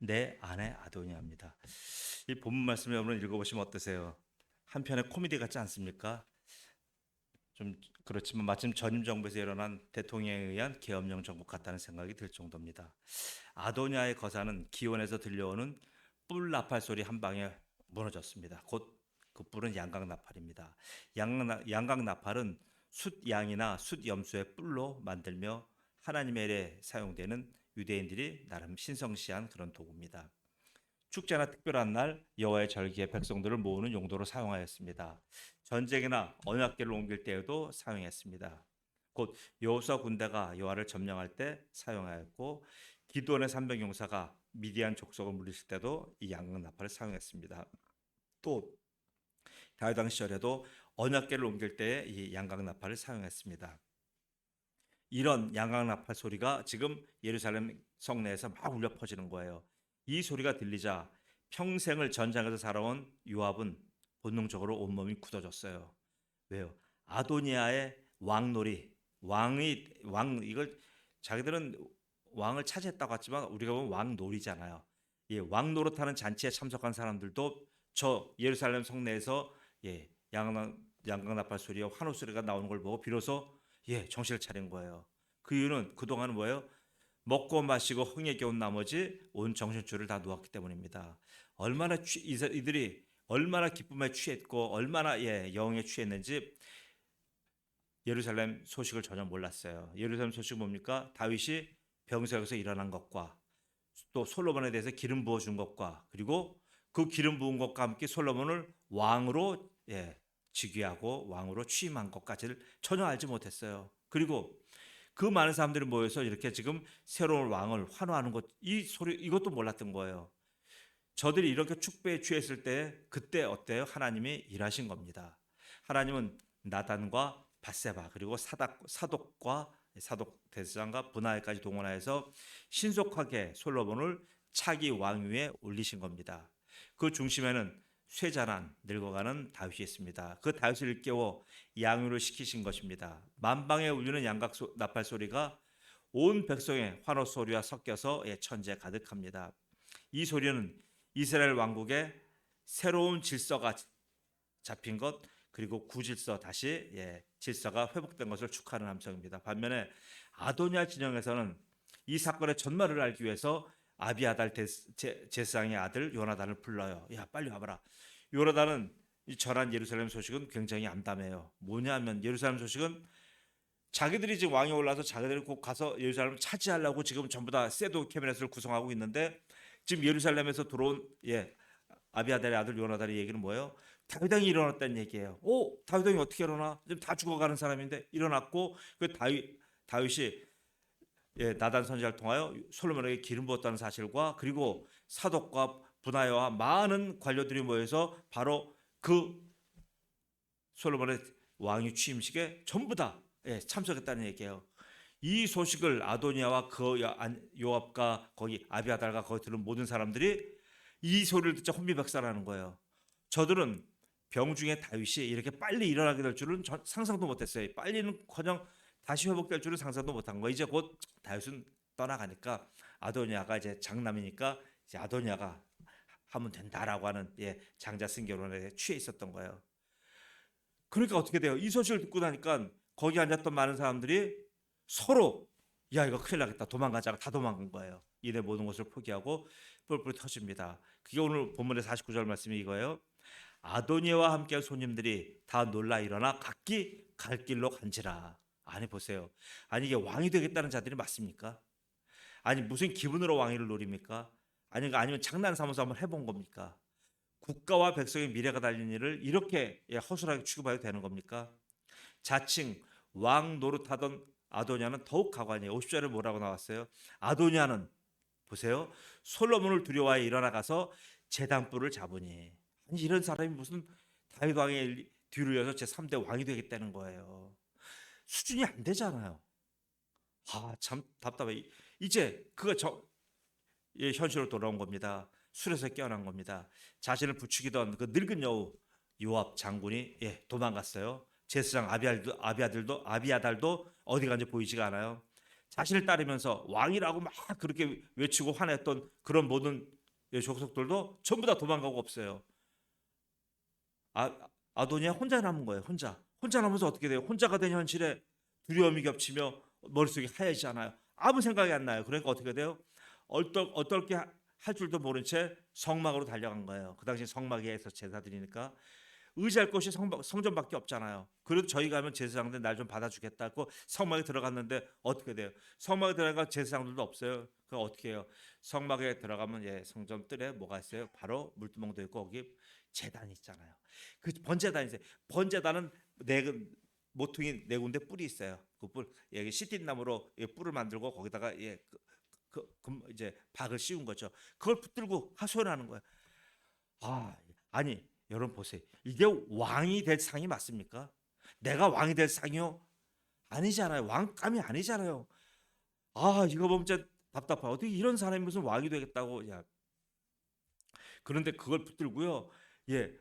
내 아내 아도니아입니다. 이 본문 말씀을 여러분 읽어보시면 어떠세요? 한편의 코미디 같지 않습니까? 좀 그렇지만 마침 전임 정부에서 일어난 대통령에 의한 계엄령 정국 같다는 생각이 들 정도입니다. 아도니아의 거사는 기원에서 들려오는 뿔 나팔 소리 한 방에 무너졌습니다. 곧 그 뿔은 양각 나팔입니다. 양각 나팔은 숫 양이나 숫 염소의 뿔로 만들며 하나님의 일에 사용되는 유대인들이 나름 신성시한 그런 도구입니다. 축제나 특별한 날 여호와의 절기에 백성들을 모으는 용도로 사용하였습니다. 전쟁이나 언약궤를 옮길 때에도 사용했습니다. 곧 여호수아 군대가 여호와를 점령할 때 사용하였고 기드온의 300용사가 미디안 족속을 물리칠 때도 이 양각 나팔을 사용했습니다. 또 다윗 왕 시절에도 언약궤를 옮길 때에 이 양각 나팔을 사용했습니다. 이런 양각 나팔 소리가 지금 예루살렘 성내에서 막 울려 퍼지는 거예요. 이 소리가 들리자 평생을 전장에서 살아온 요압은 본능적으로 온몸이 굳어졌어요. 왜요? 아도니아의 왕놀이, 왕 이걸 자기들은 왕을 차지했다고 했지만 우리가 보면 왕놀이잖아요. 예, 왕 노릇하는 잔치에 참석한 사람들도 저 예루살렘 성내에서 예, 양각 나팔 소리와 환호 소리가 나오는 걸 보고 비로소 예, 정신을 차린 거예요. 그 이유는 그동안은 뭐예요? 먹고 마시고 흥에 겨운 나머지 온 정신줄을 다 놓았기 때문입니다. 이들이 얼마나 기쁨에 취했고 얼마나 예, 영에 취했는지 예루살렘 소식을 전혀 몰랐어요. 예루살렘 소식은 뭡니까? 다윗이 병석에서 일어난 것과 또 솔로몬에 대해서 기름 부어 준 것과 그리고 그 기름 부은 것과 함께 솔로몬을 왕으로 예, 즉위하고 왕으로 취임한 것까지를 전혀 알지 못했어요. 그리고 그 많은 사람들이 모여서 이렇게 지금 새로운 왕을 환호하는 것, 이 소리 이것도 몰랐던 거예요. 저들이 이렇게 축배에 취했을 때 그때 어때요? 하나님이 일하신 겁니다. 하나님은 나단과 바세바 그리고 사독과 대제사장과 분하엘까지 동원하여서 신속하게 솔로몬을 차기 왕위에 올리신 겁니다. 그 중심에는 쇠자난 늙어가는 다윗이 있습니다. 그 다윗을 일깨워 양위를 시키신 것입니다. 만방에 울리는 양각 나팔 소리가 온 백성의 환호 소리와 섞여서 천재 가득합니다. 이 소리는 이스라엘 왕국의 새로운 질서가 잡힌 것 그리고 구질서 다시 질서가 회복된 것을 축하하는 함성입니다. 반면에 아도니아 진영에서는 이 사건의 전말을 알기 위해서 아비아달 제사장의 아들 요나단을 불러요. 야 빨리 와봐라. 요나단은 이 전한 예루살렘 소식은 굉장히 암담해요. 뭐냐면 예루살렘 소식은 자기들이 지금 왕이 올라서 자기들이 꼭 가서 예루살렘을 차지하려고 지금 전부 다 세도 캐비넷을 구성하고 있는데 지금 예루살렘에서 들어온 아비아달의 아들 요나단의 얘기는 뭐예요? 다윗 왕이 일어났다는 얘기예요. 오, 다윗 왕이 어떻게 일어나? 지금 다 죽어가는 사람인데 일어났고 그 다윗이 나단 선지자를 통하여 솔로몬에게 기름 부었다는 사실과 그리고 사독과 분하야와 많은 관료들이 모여서 바로 그 솔로몬의 왕위 취임식에 전부 다 참석했다는 얘기예요. 이 소식을 아도니아와 그 요압과 거기 아비아달과 거기 들은 모든 사람들이 이 소리를 듣자 혼미백산하는 거예요. 저들은 병중의 다윗이 이렇게 빨리 일어나게 될 줄은 상상도 못했어요. 빨리는커녕 다시 회복될 줄은 상상도 못한 거예요. 이제 곧 다윗은 떠나가니까 아도니아가 이제 장남이니까 이제 아도니아가 하면 된다라고 하는 장자 승결론에 취해 있었던 거예요. 그러니까 어떻게 돼요? 이 소식을 듣고 나니까 거기 앉았던 많은 사람들이 서로 야 이거 큰일 나겠다 도망가자가 다 도망간 거예요. 이내 모든 것을 포기하고 뿔뿔이 터집니다. 그게 오늘 본문의 49절 말씀이 이거예요. 아도니아와 함께 손님들이 다 놀라 일어나 각기 갈 길로 간지라. 아니 보세요. 아니 이게 왕이 되겠다는 자들이 맞습니까? 아니 무슨 기분으로 왕위를 노립니까? 아니면 장난 삼아서 한번 해본 겁니까? 국가와 백성의 미래가 달린 일을 이렇게 허술하게 취급해도 되는 겁니까? 자칭 왕 노릇하던 아도니아는 더욱 가관이에요. 50절에 뭐라고 나왔어요? 아도니아는 보세요. 솔로몬을 두려워하여 일어나가서 제단불을 잡으니 아니 이런 사람이 무슨 다윗 왕의 뒤를 이어서 제3대 왕이 되겠다는 거예요. 수준이 안 되잖아요. 아, 참 답답해. 이제 그거 현실로 돌아온 겁니다. 술에서 깨어난 겁니다. 자신을 부추기던 그 늙은 여우 요압 장군이 도망갔어요. 제사장 아비아달도 어디 간지 보이지가 않아요. 자신을 따르면서 왕이라고 막 그렇게 외치고 화냈던 그런 모든 족속들도 전부 다 도망가고 없어요. 아도니아 혼자 남은 거예요. 혼자 남으면서 어떻게 돼요? 혼자가 된 현실에 두려움이 겹치며 머릿속이 하얘지잖아요. 아무 생각이 안 나요. 그러니까 어떻게 돼요? 어떻게 할 줄도 모른 채 성막으로 달려간 거예요. 그 당시 성막에서 제사 드리니까 의지할 곳이 성전밖에 없잖아요. 그래도 저희 가면 제사장들 날 좀 받아주겠다 고 성막에 들어갔는데 어떻게 돼요? 성막에 들어가 제사장들도 없어요. 그거 어떻게 해요? 성막에 들어가면 성전 뜰에 뭐가 있어요? 바로 물두멍도 있고 거기 제단이 있잖아요. 그 번제단이 있어요. 번제단은 모퉁이 네 군데 뿔이 있어요. 그 뿔, 시띠 나무로 뿔을 만들고 거기다가 이제 박을 씌운 거죠. 그걸 붙들고 하소연하는 거예요. 아니 여러분 보세요. 이게 왕이 될 상이 맞습니까? 내가 왕이 될 상이요? 아니잖아요. 왕감이 아니잖아요. 이거 보면 진짜 답답해. 어떻게 이런 사람이 무슨 왕이 되겠다고? 그런데 그걸 붙들고요.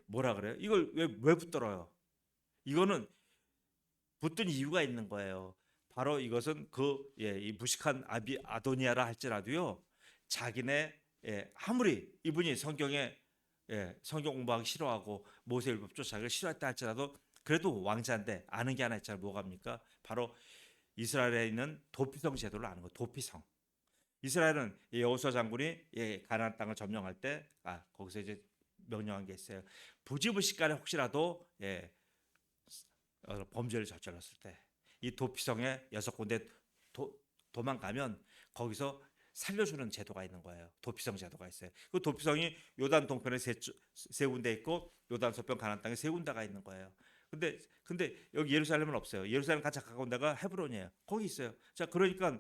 뭐라 그래요? 이걸 왜 붙들어요? 이거는 붙든 이유가 있는 거예요. 바로 이것은 이 무식한 아도니아라 할지라도요. 자기네 아무리 이분이 성경 공부하기 싫어하고 모세율법 쫓아가기 싫어했다 할지라도 그래도 왕자인데 아는 게 하나 있잖아요. 뭐갑니까? 바로 이스라엘에 있는 도피성 제도를 아는 거예요. 도피성. 이스라엘은 여호수아 장군이 가나안 땅을 점령할 때 거기서 이제 명령한 게 있어요. 부지불식간에 혹시라도 범죄를 저질렀을 때 이 도피성에 6군데 도망가면 거기서 살려주는 제도가 있는 거예요. 도피성 제도가 있어요. 그 도피성이 요단 동편에 세 군데 있고 요단 서편 가나안 땅에 세 군데가 있는 거예요. 근데 여기 예루살렘은 없어요. 예루살렘 가장 가까운 데가 헤브론이에요. 거기 있어요. 자, 그러니까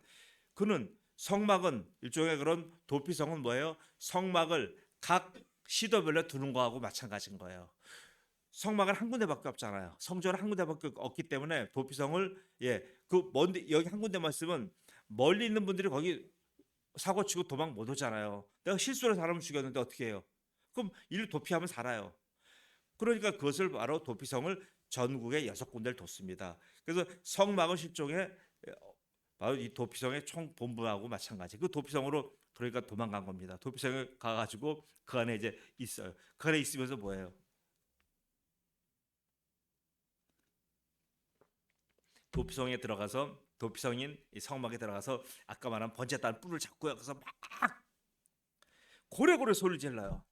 그는 성막은 일종의 그런 도피성은 뭐예요? 성막을 각 시도별로 두는 거하고 마찬가지인 거예요. 성막은 한 군데밖에 없잖아요. 성전은 한 군데밖에 없기 때문에 도피성을 먼데 여기 한 군데만 있으면 멀리 있는 분들이 거기 사고 치고 도망 못 오잖아요. 내가 실수로 사람을 죽였는데 어떻게 해요? 그럼 이를 도피하면 살아요. 그러니까 그것을 바로 도피성을 전국에 6군데를 뒀습니다. 그래서 성막은 실종의 바로 이 도피성의 총본부하고 마찬가지. 그 도피성으로 그러니까 도망간 겁니다. 도피성에 가가지고 그 안에 이제 있어요. 그 안에 있으면서 뭐예요? 도피성에 들어가서 도피성인 이 성막에 들어가서 아까 말한 번제단 뿔을 잡고요. 그래서 막 고래고래 소리를 질러요.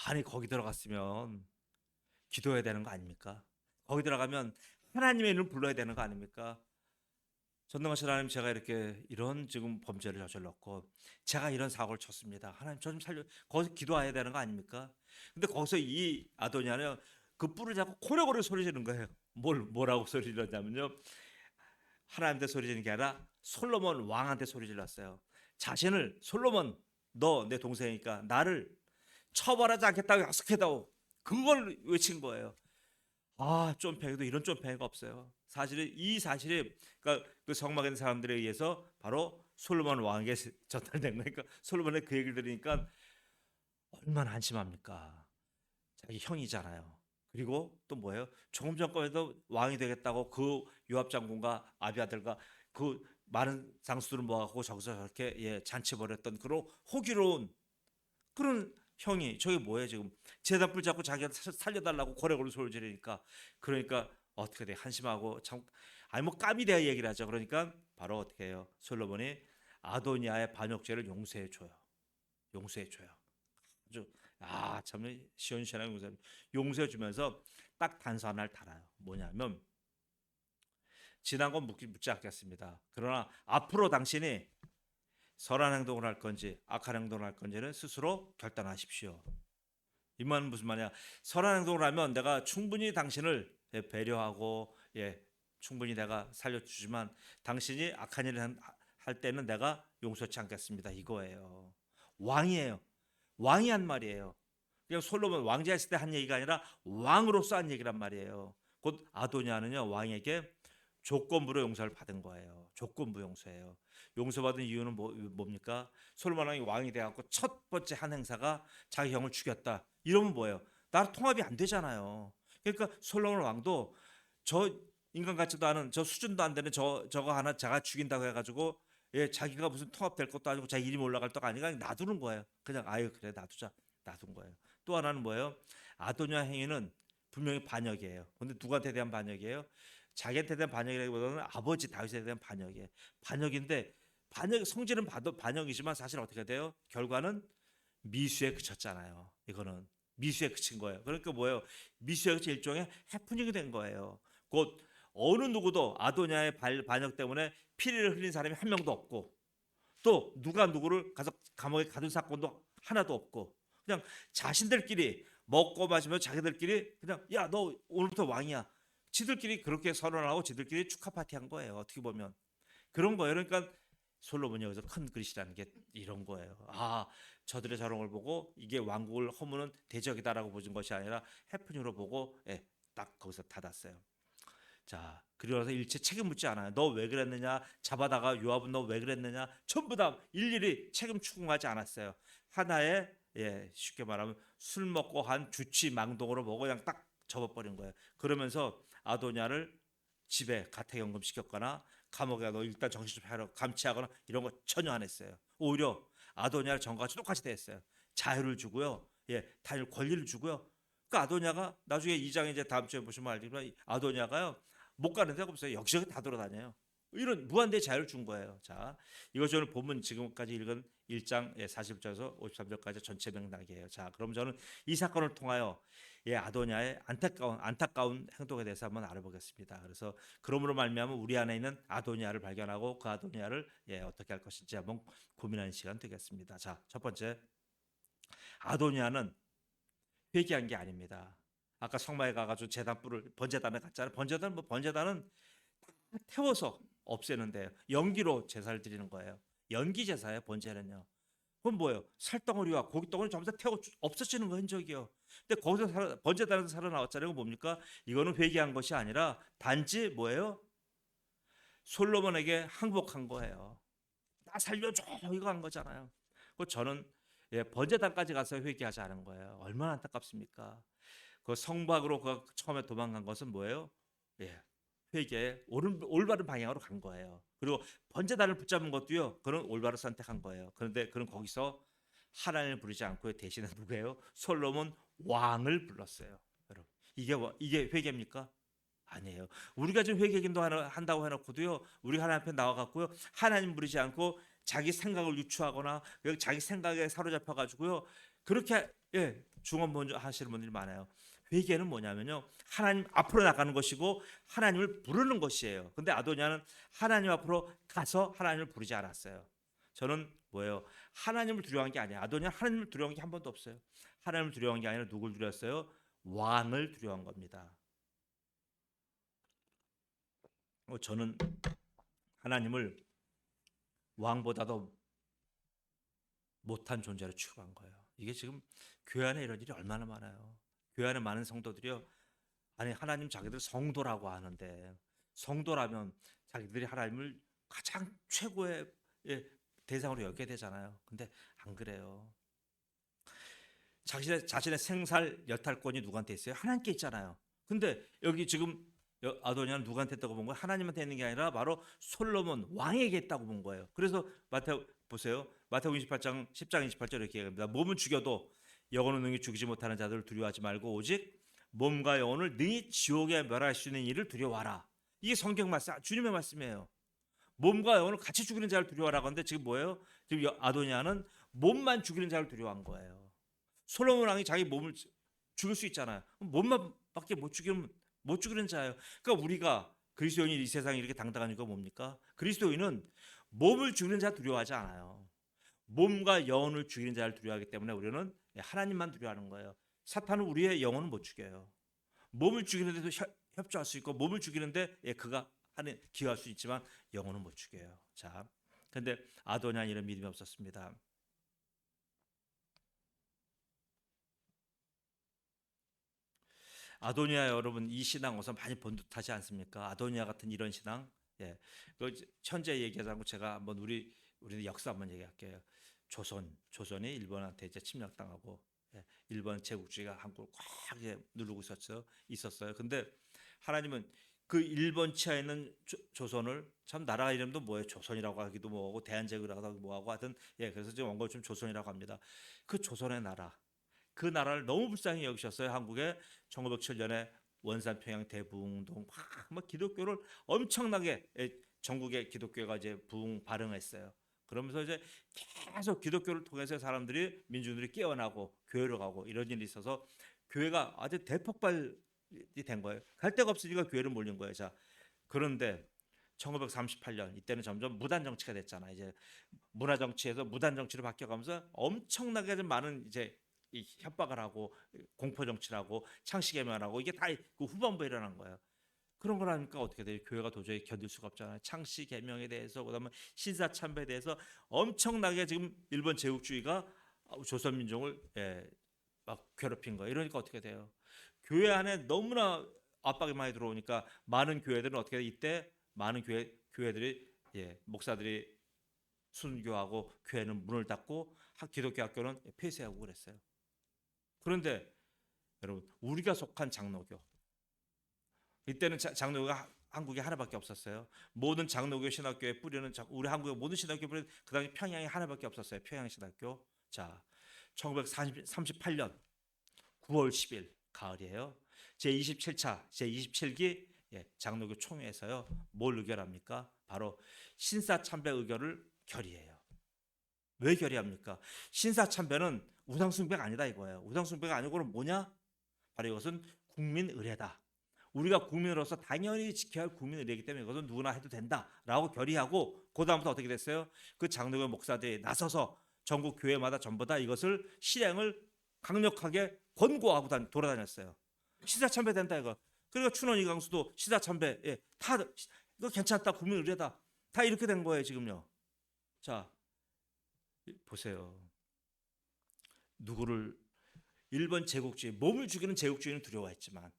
아니 거기 들어갔으면 기도해야 되는 거 아닙니까? 거기 들어가면 하나님의 이름을 불러야 되는 거 아닙니까? 전능하신 하나님, 제가 이런 지금 범죄를 저질렀고 제가 이런 사고를 쳤습니다. 하나님 저 좀 살려. 거기서 기도해야 되는 거 아닙니까? 근데 거기서 이 아도니아는 그 뿔을 잡고 고래고래 소리 지르는 거예요. 뭐라고 소리 질렀냐면요. 하나님한테 소리 지르는 게 아니라 솔로몬 왕한테 소리 질렀어요. 자신을 솔로몬 너 내 동생이니까 나를 처벌하지 않겠다고 약속해다오. 그걸 외친 거예요. 쫌팽이도 이런 쫌팽이가 없어요. 이 사실이 그러니까 그 성막에 있는 사람들에 의해서 바로 솔로몬 왕에게 전달된 거니까 솔로몬의 그 얘기를 들으니까 얼마나 한심합니까? 자기 형이잖아요. 그리고 또 뭐예요? 조금 전까지도 왕이 되겠다고 그 요압 장군과 아비아들과 그 많은 장수들을 모아갖고 저기서 저렇게 잔치 벌였던 그런 호기로운 그런 형이 저게 뭐예요 지금 제단 뿔 잡고 자기가 살려달라고 고래고래 소리 지르니까 그러니까 어떻게 돼 한심하고 참 아니 뭐 까미 대하 얘기를 하죠. 그러니까 바로 어떻게 해요? 솔로몬이 아도니아의 반역죄를 용서해 줘요. 아주 참 시원시원하게 용서해 주면서 딱 단서 하나를 달아요. 뭐냐면 지난 건 묻지 않겠습니다. 그러나 앞으로 당신이 선한 행동을 할 건지 악한 행동을 할 건지는 스스로 결단하십시오. 이 말은 무슨 말이야? 선한 행동을 하면 내가 충분히 당신을 배려하고 충분히 내가 살려주지만 당신이 악한 일을 할 때는 내가 용서치 않겠습니다. 이거예요. 왕이에요. 왕이 한 말이에요. 그냥 솔로몬 왕자였을 때 한 얘기가 아니라 왕으로서 한 얘기란 말이에요. 곧 아도니아는요 왕에게 조건부로 용서를 받은 거예요. 조건부 용서예요. 용서받은 이유는 뭡니까? 솔로몬 왕이 돼갖고 첫 번째 한 행사가 자기 형을 죽였다. 이러면 뭐예요? 나랑 통합이 안 되잖아요. 그러니까 솔로몬 왕도 저 인간 같지도 않은 저 수준도 안 되는 저거 하나 자가 죽인다고 해가지고 자기가 무슨 통합될 것도 아니고 자기 이름이 올라갈 것도 아니고 그냥 놔두는 거예요. 그냥 아유 그래 놔두자 놔둔 거예요. 또 하나는 뭐예요? 아도니아 행위는 분명히 반역이에요. 근데 누구한테 대한 반역이에요? 자기한테 대한 반역이라기보다는 아버지 다윗에 대한 반역이에요. 반역인데 반역 성질은 반역이지만 사실 어떻게 돼요? 결과는 미수에 그쳤잖아요. 이거는 미수에 그친 거예요. 그러니까 뭐예요? 미수에 그친 일종의 해프닝이 된 거예요. 곧 어느 누구도 아도니아의 반역 때문에 피를 흘린 사람이 한 명도 없고 또 누가 누구를 가서 감옥에 가둔 사건도 하나도 없고 그냥 자신들끼리 먹고 마시며 자기들끼리 그냥 야 너 오늘부터 왕이야. 지들끼리 그렇게 선언하고 지들끼리 축하 파티한 거예요. 어떻게 보면 그런 거예요. 그러니까 솔로몬이 여기서 큰 그릇이라는 게 이런 거예요. 아 저들의 저런 걸 보고 이게 왕국을 허무는 대적이다라고 보는 것이 아니라 해프닝으로 보고 딱 거기서 닫았어요. 자, 그러서 일체 책임 묻지 않아요. 너 왜 그랬느냐? 잡아다가 요압은 너 왜 그랬느냐? 전부 다 일일이 책임 추궁하지 않았어요. 하나의 쉽게 말하면 술 먹고 한 주치망동으로 보고 그냥 딱 접어버린 거예요. 그러면서 아도니아를 집에 가택연금 시켰거나 감옥에 너 일단 정신 좀 차려 감치하거나 이런 거 전혀 안 했어요. 오히려 아도니아를 전같이 똑같이 대했어요. 자유를 주고요. 다일 권리를 주고요. 그 아도니아가 나중에 2장 이제 다음 주에 보시면 알지만 아도니아가요. 못 가는 데가 없어요. 여기저기 다 돌아다녀요. 이런 무한대 자유를 준 거예요. 자, 이것이 오늘 본문 지금까지 읽은 1장 40절에서 53절까지 전체 맥락이에요. 자, 그럼 저는 이 사건을 통하여 아도니아의 안타까운 행동에 대해서 한번 알아보겠습니다. 그래서 그러므로 말미암아 우리 안에 있는 아도니아를 발견하고 그 아도니아를 어떻게 할 것인지 한번 고민하는 시간 되겠습니다. 자, 첫 번째 아도니아는 회개한 게 아닙니다. 아까 성마에 가가지고 제단불을 번제단에 갔잖아요. 번제단은 태워서 없애는데요. 연기로 제사를 드리는 거예요. 연기 제사예요. 번제는요. 그건 뭐예요? 살덩어리와 고깃덩어리 전부 다 태워 없어지는 거 흔적이요. 근데 거기서 번제단에서 살아나왔잖아요. 이거 뭡니까? 이거는 회개한 것이 아니라 단지 뭐예요? 솔로몬에게 항복한 거예요. 나 살려줘 이거 한 거잖아요. 그 저는 번제단까지 가서 회개하지 않은 거예요. 얼마나 안타깝습니까? 그 성박으로 그 처음에 도망간 것은 뭐예요? 회개의 올바른 방향으로 간 거예요. 그리고 번제단을 붙잡은 것도요. 그는 올바른 선택한 거예요. 그런데 그는 거기서 하나님을 부르지 않고 대신에 누구예요? 솔로몬 왕을 불렀어요. 여러분 이게 회개입니까? 아니에요. 우리가 지금 회개기도 한다고 해놓고도요. 우리가 하나님 앞에 나와갖고요. 하나님 부르지 않고 자기 생각을 유추하거나 자기 생각에 사로잡혀 가지고요. 그렇게 중언부언하시는 분들이 많아요. 회개는 뭐냐면요. 하나님 앞으로 나가는 것이고 하나님을 부르는 것이에요. 근데 아도니아는 하나님 앞으로 가서 하나님을 부르지 않았어요. 저는 뭐예요? 하나님을 두려워한 게 아니에요. 아도니아 하나님을 두려워한 게 한 번도 없어요. 하나님을 두려워한 게 아니라 누굴 두려웠어요? 왕을 두려워한 겁니다. 저는 하나님을 왕보다도 못한 존재로 취급한 거예요. 이게 지금 교회 안에 이런 일이 얼마나 많아요. 교회 안에 많은 성도들이요. 아니 하나님 자기들 성도라고 하는데 성도라면 자기들이 하나님을 가장 최고의 대상으로 여겨야 되잖아요. 근데 안 그래요. 자신의 생살 여탈권이 누구한테 있어요? 하나님께 있잖아요. 근데 여기 지금 아도니아는 누구한테 있다고 본 거예요? 하나님한테 있는 게 아니라 바로 솔로몬 왕에게 있다고 본 거예요. 그래서 보세요. 마태복음 28장 10장 28절 이렇게 얘기합니다. 몸은 죽여도 영혼은 능히 죽이지 못하는 자들을 두려워하지 말고 오직 몸과 영혼을 능히 지옥에 멸할 수 있는 일을 두려워하라. 이게 성경 말씀, 주님의 말씀이에요. 몸과 영혼을 같이 죽이는 자를 두려워하라고 하는데 지금 뭐예요? 지금 아도니아는 몸만 죽이는 자를 두려워한 거예요. 솔로몬 왕이 자기 몸을 죽일 수 있잖아요. 몸만밖에 못 죽이는 자예요. 그러니까 우리가 그리스도인이 이 세상에 이렇게 당당한 이유가 뭡니까? 그리스도인은 몸을 죽이는 자 두려워하지 않아요. 몸과 영혼을 죽이는 자를 두려워하기 때문에 우리는 하나님만 두려워하는 거예요. 사탄은 우리의 영혼을 못 죽여요. 몸을 죽이는데도 협조할 수 있고 몸을 죽이는데 그가 하는 기여할 수 있지만 영혼은 못 죽여요. 자, 근데 아도니아 이런 믿음이 없었습니다. 아도니아 여러분 이 신앙 우선 많이 본 듯하지 않습니까? 아도니아 같은 이런 신앙. 그 현재 얘기하자고 제가 한번 우리 역사 한번 얘기할게요. 조선이 일본한테 이제 침략당하고 일본 제국주의가 한국을 꽉 누르고 있었어요. 근데 하나님은 그 일본 치하에 있는 조선을, 참 나라 이름도 뭐예요? 조선이라고 하기도 뭐하고 대한제국이라고 하기도 뭐하고 하여튼 그래서 지금 원고 좀 조선이라고 합니다. 그 조선의 나라, 그 나라를 너무 불쌍히 여기셨어요. 한국에 1907년에 원산평양 대부흥운동 막 기독교를 엄청나게 전국의 기독교가 이제 부흥 발흥했어요. 그러면서 이제 계속 기독교를 통해서 사람들이 민중들이 깨어나고 교회로 가고 이런 일이 있어서 교회가 아주 대폭발이 된 거예요. 갈 데가 없으니까 교회를 몰린 거예요. 자, 그런데 1938년 이때는 점점 무단 정치가 됐잖아. 이제 문화 정치에서 무단 정치로 바뀌어가면서 엄청나게 많은 이제 이 협박을 하고 공포 정치를 하고 창씨 개명하고 이게 다 그 후반부에 일어난 거예요. 그런 걸 하니까 어떻게 돼요? 교회가 도저히 견딜 수가 없잖아요. 창씨 개명에 대해서 그다음에 신사 참배에 대해서 엄청나게 지금 일본 제국주의가 조선 민족을 막 괴롭힌 거예요. 이러니까 어떻게 돼요? 교회 안에 너무나 압박이 많이 들어오니까 많은 교회들은 어떻게 돼요? 이때 많은 교회들이 목사들이 순교하고 교회는 문을 닫고 기독교 학교는 폐쇄하고 그랬어요. 그런데 여러분, 우리가 속한 장로교, 이때는 장로교가 한국에 하나밖에 없었어요. 모든 장로교 신학교의 뿌리는 우리 한국의 모든 신학교 뿌리는 그 당시 평양에 하나밖에 없었어요. 평양 신학교. 자, 1938년 9월 10일 가을이에요. 제27차 제27기 장로교 총회에서요. 뭘 의결합니까? 바로 신사참배 의결을 결의해요. 왜 결의합니까? 신사참배는 우상숭배가 아니다 이거예요. 우상숭배가 아니고는 뭐냐? 바로 이것은 국민의례다. 우리가 국민으로서 당연히 지켜야 할 국민의례이기 때문에 이것은 누구나 해도 된다라고 결의하고 그 다음부터 어떻게 됐어요? 그 장로교 목사들이 나서서 전국 교회마다 전부 다 이것을 실행을 강력하게 권고하고 돌아다녔어요. 시사참배 된다 이거. 그리고 춘원 이강수도 시사참배 다 이거 괜찮다 국민의례다 다 이렇게 된 거예요 지금요. 자 보세요. 누구를 일본 제국주의 몸을 죽이는 제국주의는 두려워했지만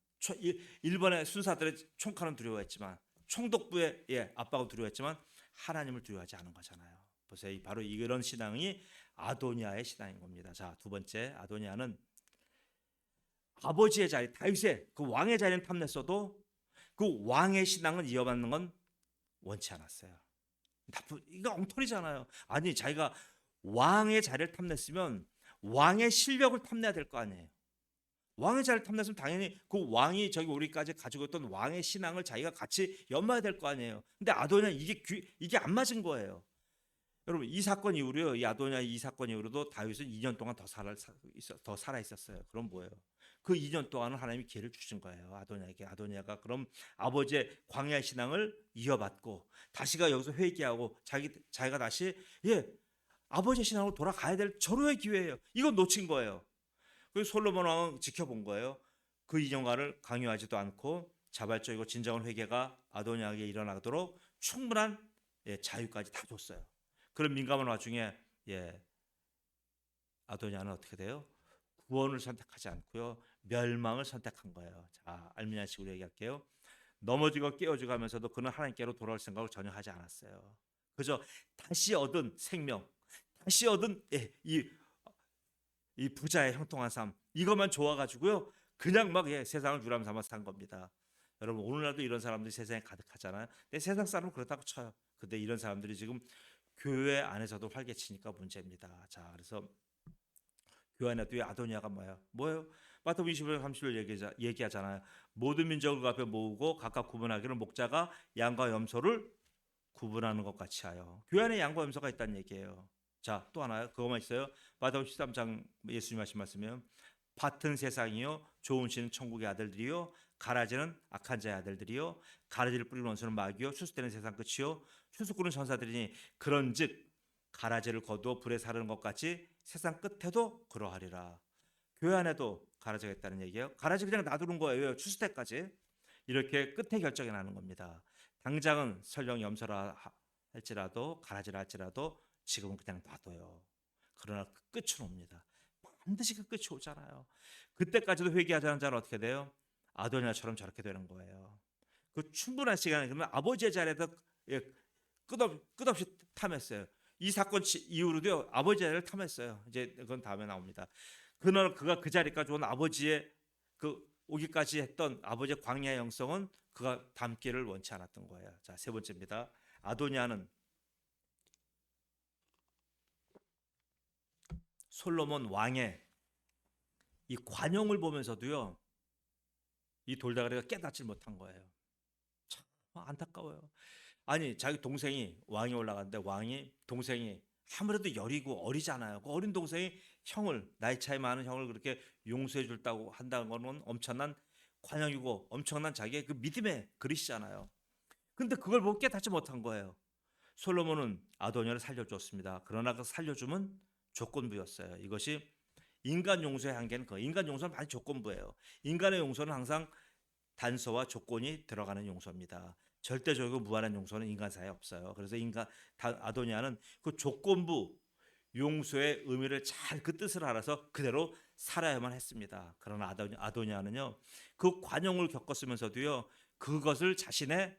일본의 순사들의 총칼은 두려워했지만 총독부의 압박은 두려워했지만 하나님을 두려워하지 않은 거잖아요. 보세요. 바로 이런 신앙이 아도니아의 신앙인 겁니다. 자, 두 번째 아도니아는 아버지의 자리 다윗의 그 왕의 자리는 탐냈어도 그 왕의 신앙을 이어받는 건 원치 않았어요. 이거 엉터리잖아요. 아니 자기가 왕의 자리를 탐냈으면 왕의 실력을 탐내야 될 거 아니에요. 왕의 자리를 탐냈으면 당연히 그 왕이 저기 우리까지 가지고 있던 왕의 신앙을 자기가 같이 연마해야 될 거 아니에요. 근데 아도니아 이게 안 맞은 거예요. 여러분 이 사건 이후로요. 이 아도니아 이 사건 이후로도 다윗은 2년 동안 더 살아 있었어요. 그럼 뭐예요? 그 2년 동안은 하나님이 기회를 주신 거예요. 아도니아에게. 아도니아가 그럼 아버지의 광야 신앙을 이어받고 다시가 여기서 회개하고 자기가 다시 아버지의 신앙으로 돌아가야 될 절호의 기회예요. 이건 놓친 거예요. 그래서 솔로몬 왕은 지켜본 거예요. 그 2년간을 강요하지도 않고 자발적이고 진정한 회개가 아도니아에게 일어나도록 충분한 자유까지 다 줬어요. 그런 민감한 와중에 아도니아는 어떻게 돼요? 구원을 선택하지 않고요. 멸망을 선택한 거예요. 자, 알미냐식으로 얘기할게요. 넘어지고 깨어지고 하면서도 그는 하나님께로 돌아올 생각을 전혀 하지 않았어요. 그저 다시 얻은 생명, 다시 얻은 이 부자의 형통한 삶 이것만 좋아가지고요. 그냥 막 세상을 유람 삼아서 산 겁니다. 여러분 오늘날도 이런 사람들이 세상에 가득하잖아요. 근데 세상 사람은 그렇다고 쳐요. 근데 이런 사람들이 지금 교회 안에서도 활개치니까 문제입니다. 자, 그래서 교회 안에도 아도니아가 뭐예요? 마태복음 25장 30절 얘기하잖아요. 모든 민족을 그 앞에 모으고 각각 구분하기를 목자가 양과 염소를 구분하는 것 같이 하여. 교회 안에 양과 염소가 있다는 얘기예요. 자, 또 하나요. 그거만 있어요. 마태복음 13장 예수님 하신 말씀이요. 밭은 세상이요 좋은 씨는 천국의 아들들이요 가라지는 악한 자의 아들들이요 가라지를 뿌리는 원수는 마귀요 추수되는 세상 끝이요 추수꾼은 전사들이니 그런즉 가라지를 거두어 불에 사르는 것 같이 세상 끝에도 그러하리라. 교회 안에도 가라지가 있다는 얘기예요. 가라지 그냥 놔두는 거예요. 추수 때까지. 이렇게 끝에 결정이 나는 겁니다. 당장은 설령 염소라 할지라도 가라지라 할지라도 지금은 그냥 놔둬요. 그러나 그 끝은 옵니다. 반드시 그 끝이 오잖아요. 그때까지도 회개하지 않은 자는 어떻게 돼요? 아도니아처럼 저렇게 되는 거예요. 그 충분한 시간에 그러면 아버지의 자리에서 끝없이 탐했어요. 이 사건 이후로도 아버지의 자리를 탐했어요. 이제 그건 다음에 나옵니다. 그날 그가 그 자리까지 온 아버지의 그 오기까지 했던 아버지의 광야의 영성은 그가 닮기를 원치 않았던 거예요. 자, 세 번째입니다. 아도니아는 솔로몬 왕의 이 관용을 보면서도요, 이 돌다가리가 깨닫지 못한 거예요. 참 안타까워요. 아니, 자기 동생이 왕이 올라갔는데 왕이 동생이 아무래도 여리고 어리잖아요. 그 어린 동생이 형을, 나이 차이 많은 형을 그렇게 용서해 줄다고 한다는 거는 엄청난 관용이고 엄청난 자기의 그 믿음의 그릇이잖아요. 근데 그걸 보고 깨닫지 못한 거예요. 솔로몬은 아도니아를 살려줬습니다. 그러나 그 살려주면 조건부였어요. 이것이 인간 용서의 한계는 그 인간 용서는 많이 조건부예요. 인간의 용서는 항상 단서와 조건이 들어가는 용서입니다. 절대적이고 무한한 용서는 인간사에 없어요. 그래서 아도니아는 그 조건부 용서의 의미를 잘 그 뜻을 알아서 그대로 살아야만 했습니다. 그러나 아도니아는요, 그 관용을 겪었으면서도요, 그것을 자신의,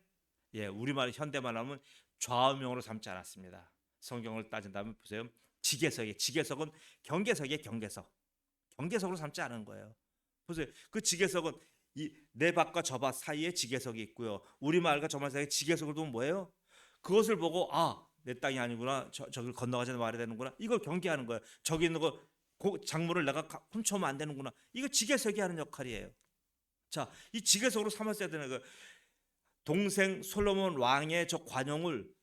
우리말 현대말 하면 좌우명으로 삼지 않았습니다. 성경을 따진다면 보세요. 지게석은 경계석이에요. 경계석으로 삼지 않은 거예요. 보세요. 그 지게석은 이 내 밭과 저 밭 사이에 지게석이 있고요. 우리 마을과 저 마을 사이에 지게석을 보면 뭐예요? 그것을 보고 내 땅이 아니구나. 저길 건너가지 말아야 되는구나. 이걸 경계하는 거예요. 저기 있는 거 작물을 내가 훔쳐오면 안 되는구나. 이거 지게석이 하는 역할이에요. 자, 이 지게석으로 삼았어야 되는 거예요. 동생 솔로몬 왕의 저 관용을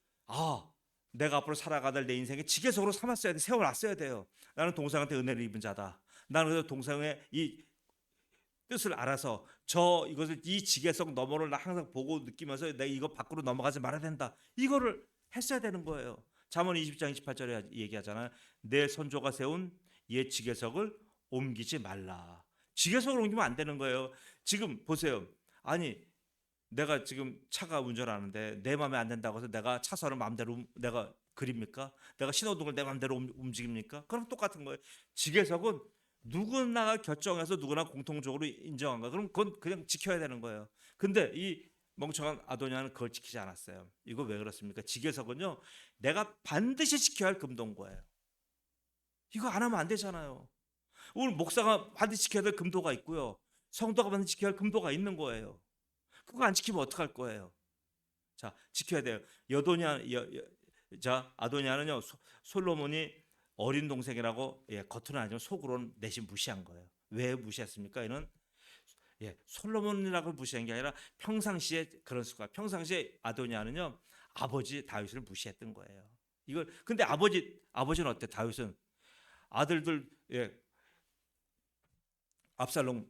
내가 앞으로 살아가다 내 인생에 지게석으로 삼았어야 돼. 세워놨어야 돼요. 나는 동생한테 은혜를 입은 자다. 나는 그래서 동생의 이 뜻을 알아서 이것을 이 지게석 너머를 나 항상 보고 느끼면서 내가 이거 밖으로 넘어가지 말아야 된다. 이거를 했어야 되는 거예요. 잠언 20장 28절에 얘기하잖아요. 내 선조가 세운 옛 지게석을 옮기지 말라. 지게석을 옮기면 안 되는 거예요. 지금 보세요. 아니, 내가 지금 차가 운전하는데 내 마음에 안 된다고 해서 내가 차선을 마음대로 내가 그립니까? 내가 신호등을 내 마음대로 움직입니까? 그럼 똑같은 거예요. 지게석은 누구나가 결정해서 누구나 공통적으로 인정한 거야. 그럼 그건 그냥 지켜야 되는 거예요. 근데 이 멍청한 아도니아는 그걸 지키지 않았어요. 이거 왜 그렇습니까? 지게석은요, 내가 반드시 지켜야 할 금도인 거예요. 이거 안 하면 안 되잖아요. 오늘 목사가 반드시 지켜야 될 금도가 있고요. 성도가 반드시 지켜야 할 금도가 있는 거예요. 그거 안 지키면 어떡할 거예요? 자, 지켜야 돼요. 아도니아는요, 솔로몬이 어린 동생이라고 겉으로는 아니지만 속으로는 내심 무시한 거예요. 왜 무시했습니까? 이는 솔로몬이라고 무시한 게 아니라 평상시에 그런 습관. 평상시에 아도니아는요, 아버지 다윗을 무시했던 거예요. 근데 아버지는 어때? 다윗은 아들들 압살롬,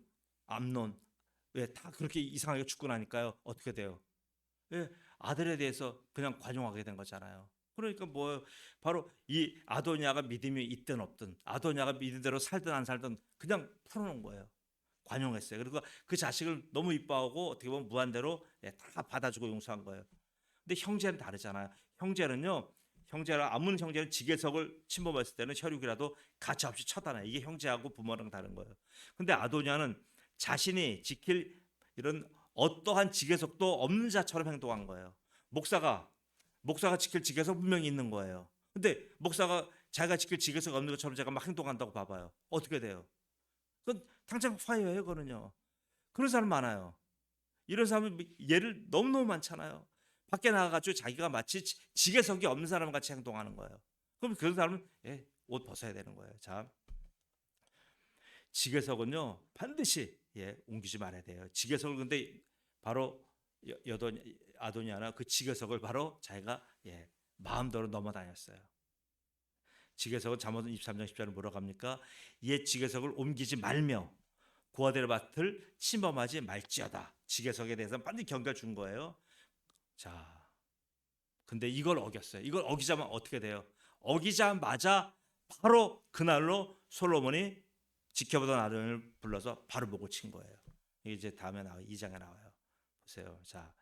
암논 다 그렇게 이상하게 죽고 나니까요. 어떻게 돼요? 아들에 대해서 그냥 관용하게 된 거잖아요. 그러니까 바로 이 아도니아가 믿음이 있든 없든, 아도니아가 믿음대로 살든 안 살든 그냥 풀어놓은 거예요. 관용했어요. 그리고 그 자식을 너무 이뻐하고 어떻게 보면 무한대로 다 받아주고 용서한 거예요. 근데 형제는 다르잖아요. 아문 형제는 지게석을 침범했을 때는 혈육이라도 가차없이 처단해. 이게 형제하고 부모랑 다른 거예요. 근데 아도니아는 자신이 지킬 이런 어떠한 지게석도 없는 자처럼 행동한 거예요. 목사가 지킬 지게석 분명히 있는 거예요. 근데 목사가 자기가 지킬 지게석 없는 것처럼 제가 막 행동한다고 봐봐요. 어떻게 돼요? 그건 당장 화해해요, 그거는요. 그런 사람 많아요. 이런 사람은 예를 너무너무 많잖아요. 밖에 나가가지고 자기가 마치 지게석이 없는 사람 같이 행동하는 거예요. 그럼 그런 사람은 옷 벗어야 되는 거예요. 자, 지게석은요 반드시 옮기지 말아야 돼요. 지게석을 근데 바로 아도니아나 그 지게석을 바로 자기가 마음대로 넘어다녔어요. 지게석은 잠언 23장 10절에 뭐라고 합니까? 옛 지게석을 옮기지 말며 고아들의 밭을 침범하지 말지어다. 지게석에 대해서는 반드시 경계를 준 거예요. 자, 근데 이걸 어겼어요. 이걸 어기자면 어떻게 돼요? 어기자마자 바로 그날로 솔로몬이 지켜보던 아도니아를 불러서 바로 목을 친 거예요. 이제 다음에 2장에 나와요. 보세요. 자,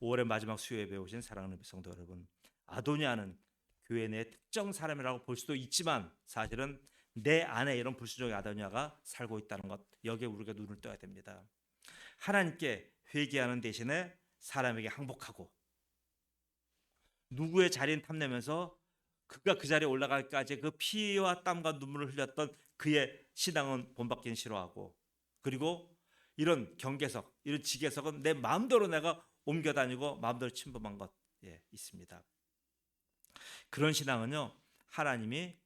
5월의 마지막 수요예배 오신 사랑하는 성도 여러분, 아도니아는 교회 내 특정 사람이라고 볼 수도 있지만 사실은 내 안에 이런 불순종의 아도니아가 살고 있다는 것, 여기에 우리가 눈을 떠야 됩니다. 하나님께 회개하는 대신에 사람에게 항복하고 누구의 자리는 탐내면서 그가 그 자리에 올라갈까지 그 피와 땀과 눈물을 흘렸던 그의 신앙은 본받기는 싫어하고, 그리고 이런 경계석, 이런 지계석은 내 마음대로 내가 옮겨 다니고 마음대로 침범한 것 있습니다. 그런 신앙은요, 하나님이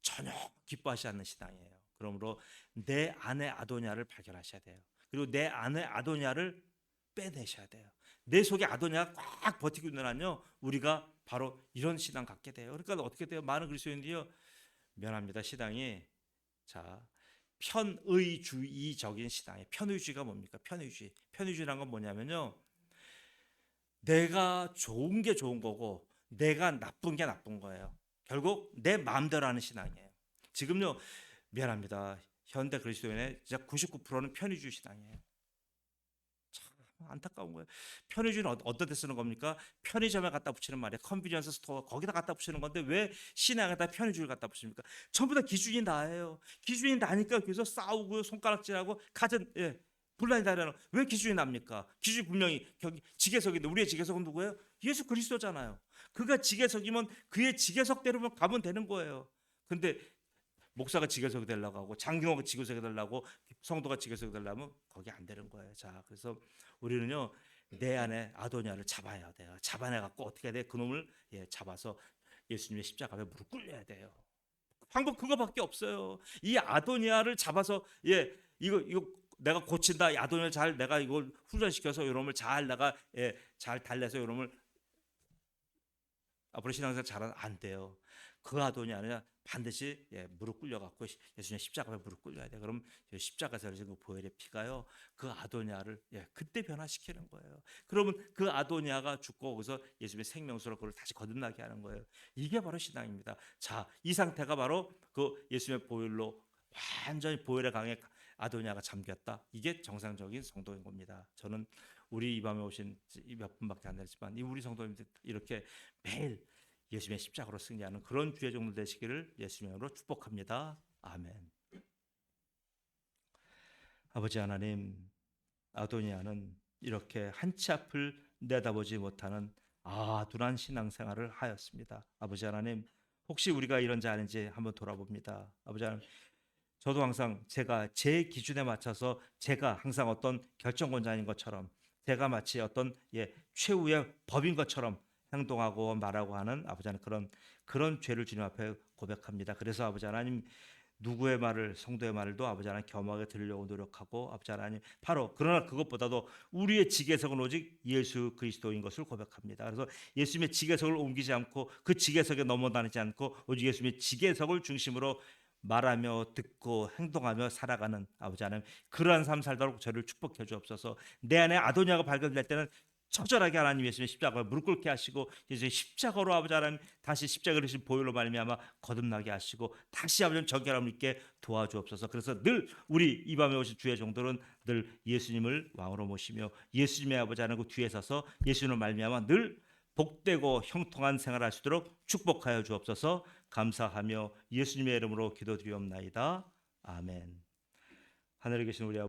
전혀 기뻐하지 않는 신앙이에요. 그러므로 내 안에 아도니아를 발견하셔야 돼요. 그리고 내 안에 아도니아를 빼내셔야 돼요. 내 속에 아도니아가 꽉 버티고 있는 한요, 우리가 바로 이런 신앙 갖게 돼요. 그러니까 어떻게 돼요? 많은 그리스도인들이요, 미안합니다. 신앙이 자 편의주의적인 신앙이에요. 편의주의가 뭡니까? 편의주의란 건 뭐냐면요, 내가 좋은 게 좋은 거고 내가 나쁜 게 나쁜 거예요. 결국 내 마음대로 하는 신앙이에요. 지금요, 미안합니다. 현대 그리스도인의 진짜 99%는 편의주의 신앙이에요. 참 안타까운 거예요. 편의주의는 어떤 데 쓰는 겁니까? 편의점에 갖다 붙이는 말이에요. 컨비니언스 스토어 거기다 갖다 붙이는 건데 왜 신앙에다 편의주의를 갖다 붙입니까? 전부 다 기준이 나예요. 기준이 나니까 그래서 싸우고 손가락질하고 가진 분란이 다르는. 왜 기준이 납니까? 기준이 분명히 지계석인데 우리의 지계석은 누구예요? 예수 그리스도잖아요. 그가 지계석이면 그의 지계석대로만 가면 되는 거예요. 근데 목사가 지계석이 되려고 하고 장경호가 지계석이 되려고 성도가 지계석이 되려면 거기 안 되는 거예요. 자, 그래서 우리는요, 내 안에 아도니아를 잡아야 돼요. 잡아내 갖고 어떻게 해야 돼? 그놈을 잡아서 예수님의 십자가에 무릎 꿇려야 돼요. 방법 그거밖에 없어요. 이 아도니아를 잡아서 이거 내가 고친다. 아도니아를 잘 내가 이걸 훈련시켜서 이놈을 잘 내가 잘 달래서 이놈을 앞으로 신앙생활 잘하면 안 돼요. 그 아도니아는 반드시 무릎 꿇려 갖고 예수님의 십자가에 무릎 꿇려야 돼. 그럼 십자가에서 흘린 그 보혈의 피가요, 그 아도니아를 그때 변화시키는 거예요. 그러면 그 아도니아가 죽고 거기서 예수님의 생명수로 그걸 다시 거듭나게 하는 거예요. 이게 바로 신앙입니다. 자, 이 상태가 바로 그 예수님의 보혈로 완전히 보혈의 강에 아도니아가 잠겼다. 이게 정상적인 성도인 겁니다. 저는 우리 이 밤에 오신 몇 분밖에 안 되지만 이 우리 성도님들 이렇게 매일 예수님의 십자가로 승리하는 그런 주의 종들 되시기를 예수님으로 축복합니다. 아멘. 아버지 하나님, 아도니아는 이렇게 한치 앞을 내다보지 못하는 아둔한 신앙생활을 하였습니다. 아버지 하나님, 혹시 우리가 이런지 아닌지 한번 돌아봅니다. 아버지 하나님, 저도 항상 제가 제 기준에 맞춰서 제가 항상 어떤 결정권자인 것처럼 제가 마치 어떤 최후의 법인 것처럼 행동하고 말하고 하는 아버지 하나님, 그런 죄를 주님 앞에 고백합니다. 그래서 아버지 하나님, 누구의 말을, 성도의 말도 아버지 하나님 겸하게 들으려고 노력하고 아버지 하나님, 바로 그러나 그것보다도 우리의 지계석은 오직 예수 그리스도인 것을 고백합니다. 그래서 예수님의 지계석을 옮기지 않고 그 지계석에 넘어다니지 않고 오직 예수님의 지계석을 중심으로 말하며 듣고 행동하며 살아가는 아버지 하나님, 그러한 삶 살도록 저를 축복해 주옵소서. 내 안에 아도니아가 발견될 때는 처절하게 하나님 예수님의 십자가에 무릎 꿇게 하시고 예수님의 십자가로 아버지 하나님 다시 십자가를 주신 보혈로 말미암아 거듭나게 하시고 다시 아버지 정결함을 있게 도와주옵소서. 그래서 늘 우리 이 밤에 오신 주의 종들은 늘 예수님을 왕으로 모시며 예수님의 아버지 하나님 그 뒤에 서서 예수님을 말미암아 늘 복되고 형통한 생활할 수 있도록 축복하여 주옵소서. 감사하며 예수님의 이름으로 기도드리옵나이다. 아멘. 하늘에 계신 우리 아버지